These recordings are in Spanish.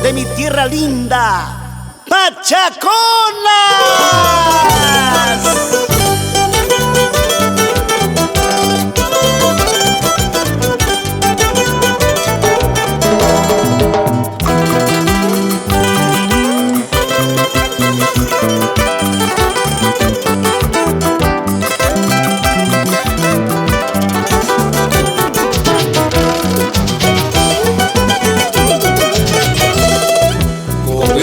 de mi tierra linda, Pachaconas.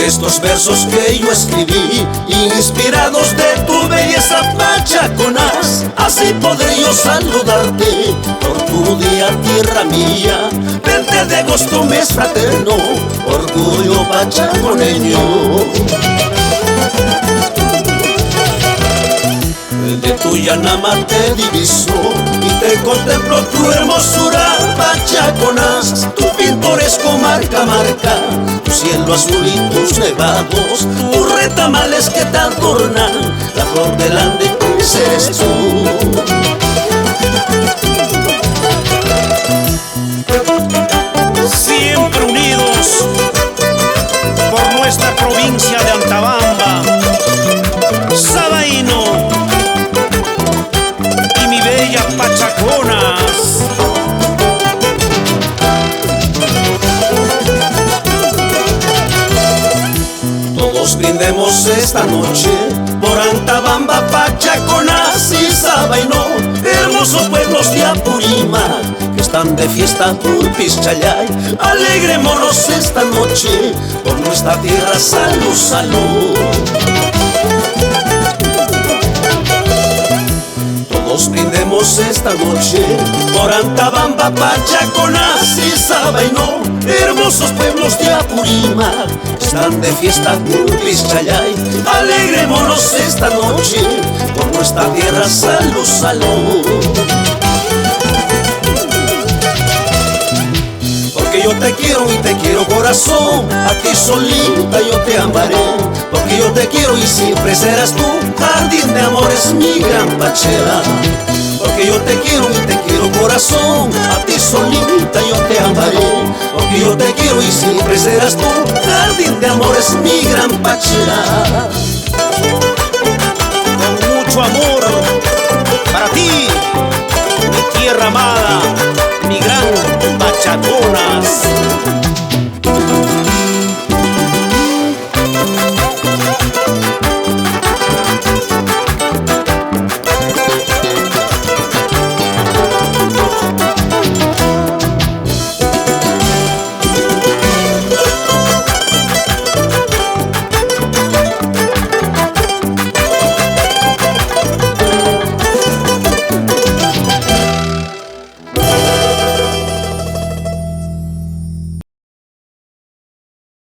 Estos versos que yo escribí, inspirados de tu belleza, Pachaconas, así podré yo saludarte por tu día, tierra mía. 20 de agosto, mes fraterno, orgullo pachaconeño. De tu llanama te diviso y te contemplo tu hermosura, Pachaconas, tu pintoresco marca, tu cielo azul y tus nevados, tus retamales que te adornan, la flor del ande ese eres tú. Siempre unidos por nuestra provincia de Antabamba, Sabaino y mi bella Pachaconas. Todos brindemos esta noche por Antabamba, Pachaconas y Sabaino, hermosos pueblos de Apurímac que están de fiesta por Pichayay. Alegrémonos esta noche por nuestra tierra, salud, salud. Todos brindemos esta noche por Antabamba, Pachaconas y Sabaino, hermosos pueblos de Apurímac que están de fiesta por Pichayay. Alegrémonos esta noche por nuestra tierra, salud, salud. Porque yo te quiero y te quiero, corazón, a ti solita yo te amaré. Porque yo te quiero y siempre serás tú, jardín de amores, mi gran Pachera. Porque yo te quiero y te quiero, corazón, a ti solita yo te amaré. Porque yo te quiero y siempre serás tú, jardín de amores, mi gran Pachera. Con mucho amor para ti, mi tierra amada, mi gran Pachaconas.